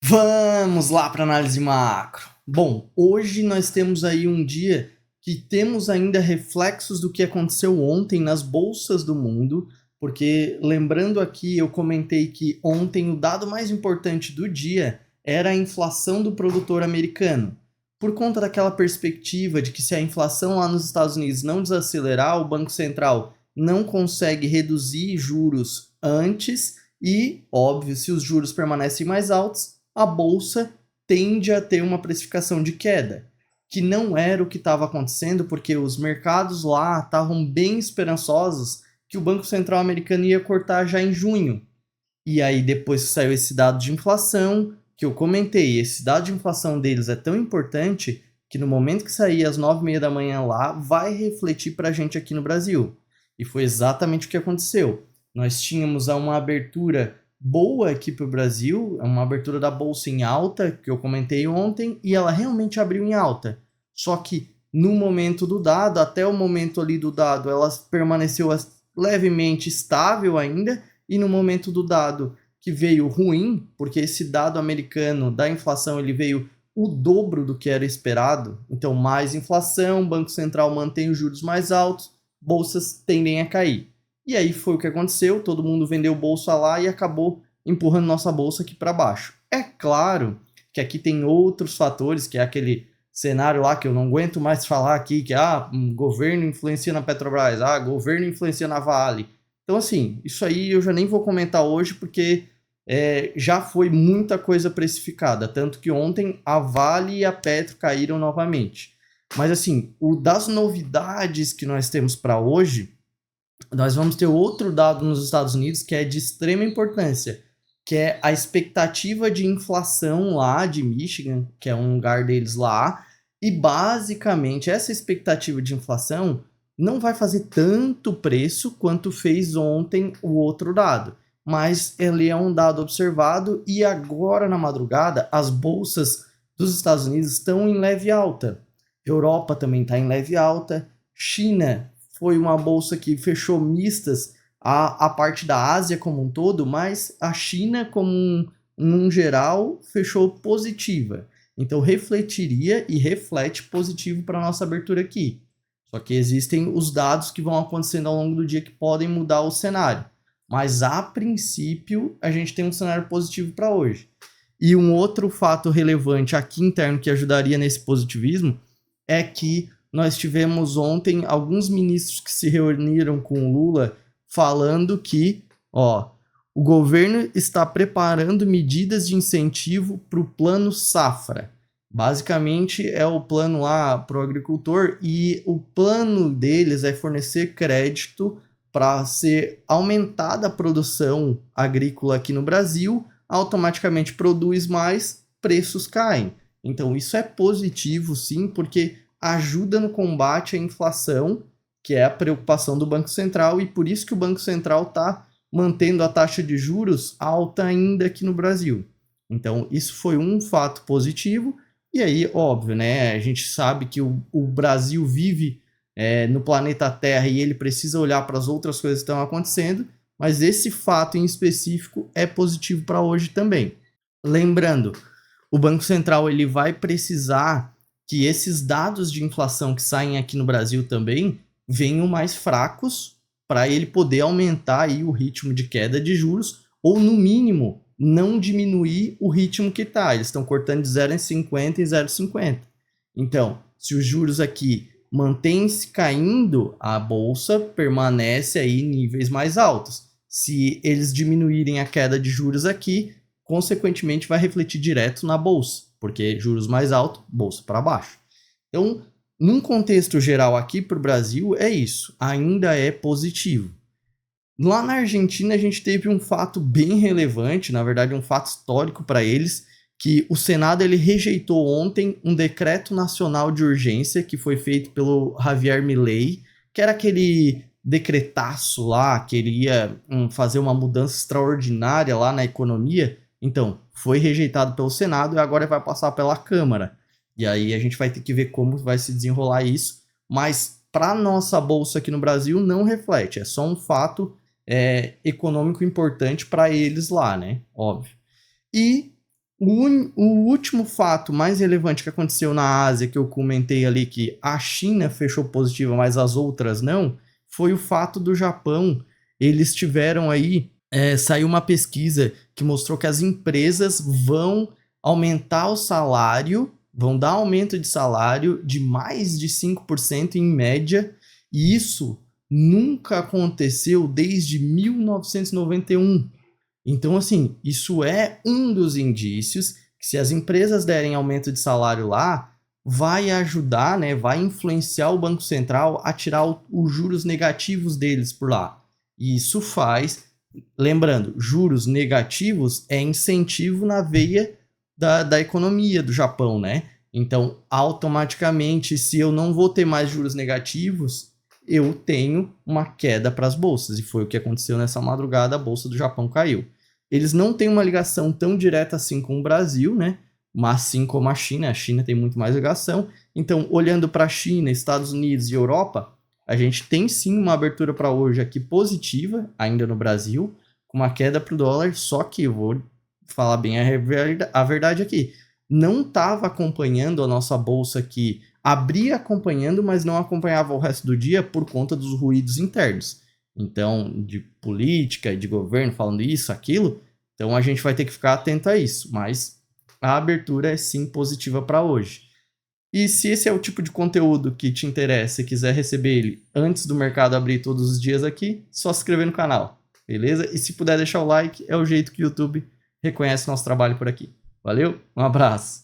Vamos lá para análise macro. Bom, hoje nós temos aí um dia que temos ainda reflexos do que aconteceu ontem nas bolsas do mundo, porque lembrando aqui, eu comentei que ontem o dado mais importante do dia era a inflação do produtor americano. Por conta daquela perspectiva de que se a inflação lá nos Estados Unidos não desacelerar, o Banco Central não consegue reduzir juros antes e, óbvio, se os juros permanecem mais altos, a bolsa tende a ter uma precificação de queda, que não era o que estava acontecendo, porque os mercados lá estavam bem esperançosos que o Banco Central americano ia cortar já em junho. E aí, depois que saiu esse dado de inflação, que eu comentei, esse dado de inflação deles é tão importante que no momento que sair às 9h30 da manhã lá, vai refletir para a gente aqui no Brasil. E foi exatamente o que aconteceu. Nós tínhamos uma abertura boa aqui para o Brasil, uma abertura da bolsa em alta, que eu comentei ontem, e ela realmente abriu em alta. Só que no momento do dado, até o momento ali do dado, ela permaneceu levemente estável ainda, e no momento do dado que veio ruim, porque esse dado americano da inflação ele veio o dobro do que era esperado, então mais inflação, Banco Central mantém os juros mais altos, bolsas tendem a cair. E aí foi o que aconteceu, todo mundo vendeu bolsa lá e acabou empurrando nossa bolsa aqui para baixo. É claro que aqui tem outros fatores, que é aquele cenário lá que eu não aguento mais falar aqui, que governo influencia na Petrobras, governo influencia na Vale. Então assim, isso aí eu já nem vou comentar hoje porque já foi muita coisa precificada, tanto que ontem a Vale e a Petro caíram novamente. Mas assim, das novidades que nós temos para hoje, nós vamos ter outro dado nos Estados Unidos que é de extrema importância, que é a expectativa de inflação lá de Michigan, que é um lugar deles lá, e basicamente essa expectativa de inflação não vai fazer tanto preço quanto fez ontem o outro dado, mas ele é um dado observado e agora na madrugada as bolsas dos Estados Unidos estão em leve alta. Europa também está em leve alta, China foi uma bolsa que fechou mistas a parte da Ásia como um todo, mas a China, como um geral, fechou positiva. Então, refletiria e reflete positivo para a nossa abertura aqui. Só que existem os dados que vão acontecendo ao longo do dia que podem mudar o cenário. Mas, a princípio, a gente tem um cenário positivo para hoje. E um outro fato relevante aqui interno que ajudaria nesse positivismo é que nós tivemos ontem alguns ministros que se reuniram com o Lula falando que, o governo está preparando medidas de incentivo para o plano safra. Basicamente é o plano lá para o agricultor e o plano deles é fornecer crédito para ser aumentada a produção agrícola aqui no Brasil, automaticamente produz mais, preços caem. Então isso é positivo sim, porque ajuda no combate à inflação, que é a preocupação do Banco Central, e por isso que o Banco Central está mantendo a taxa de juros alta ainda aqui no Brasil. Então, isso foi um fato positivo, e aí, óbvio, né, a gente sabe que o Brasil vive no planeta Terra e ele precisa olhar para as outras coisas que estão acontecendo, mas esse fato em específico é positivo para hoje também. Lembrando, o Banco Central ele vai precisar que esses dados de inflação que saem aqui no Brasil também venham mais fracos para ele poder aumentar aí o ritmo de queda de juros ou, no mínimo, não diminuir o ritmo que está. Eles estão cortando de 0,50 em 0,50. Então, se os juros aqui mantêm-se caindo, a bolsa permanece aí em níveis mais altos. Se eles diminuírem a queda de juros aqui, consequentemente vai refletir direto na bolsa, porque juros mais altos, bolsa para baixo. Então, num contexto geral aqui para o Brasil, é isso, ainda é positivo. Lá na Argentina, a gente teve um fato bem relevante, na verdade um fato histórico para eles, que o Senado ele rejeitou ontem um decreto nacional de urgência que foi feito pelo Javier Milei, que era aquele decretaço lá, que ele ia fazer uma mudança extraordinária lá na economia. Então, foi rejeitado pelo Senado e agora vai passar pela Câmara. E aí a gente vai ter que ver como vai se desenrolar isso. Mas para nossa bolsa aqui no Brasil não reflete, é só um fato econômico importante para eles lá, né? Óbvio. E O último fato mais relevante que aconteceu na Ásia, que eu comentei ali que a China fechou positiva, mas as outras não, foi o fato do Japão. Eles tiveram aí, saiu uma pesquisa que mostrou que as empresas vão aumentar o salário, vão dar aumento de salário de mais de 5% em média, e isso nunca aconteceu desde 1991. Então, assim, isso é um dos indícios que se as empresas derem aumento de salário lá, vai ajudar, né, vai influenciar o Banco Central a tirar os juros negativos deles por lá. E isso faz, lembrando, juros negativos é incentivo na veia da economia do Japão, né? Então, automaticamente, se eu não vou ter mais juros negativos, eu tenho uma queda para as bolsas. E foi o que aconteceu nessa madrugada, a bolsa do Japão caiu. Eles não têm uma ligação tão direta assim com o Brasil, né? Mas sim como a China tem muito mais ligação. Então, olhando para a China, Estados Unidos e Europa, a gente tem sim uma abertura para hoje aqui positiva, ainda no Brasil, com uma queda para o dólar, só que eu vou falar bem a verdade aqui. Não estava acompanhando a nossa bolsa aqui, abria acompanhando, mas não acompanhava o resto do dia por conta dos ruídos internos. Então, de política e de governo falando isso, aquilo, então a gente vai ter que ficar atento a isso, mas a abertura é sim positiva para hoje. E se esse é o tipo de conteúdo que te interessa e quiser receber ele antes do mercado abrir todos os dias aqui, só se inscrever no canal, beleza? E se puder deixar o like, é o jeito que o YouTube reconhece nosso trabalho por aqui. Valeu, um abraço!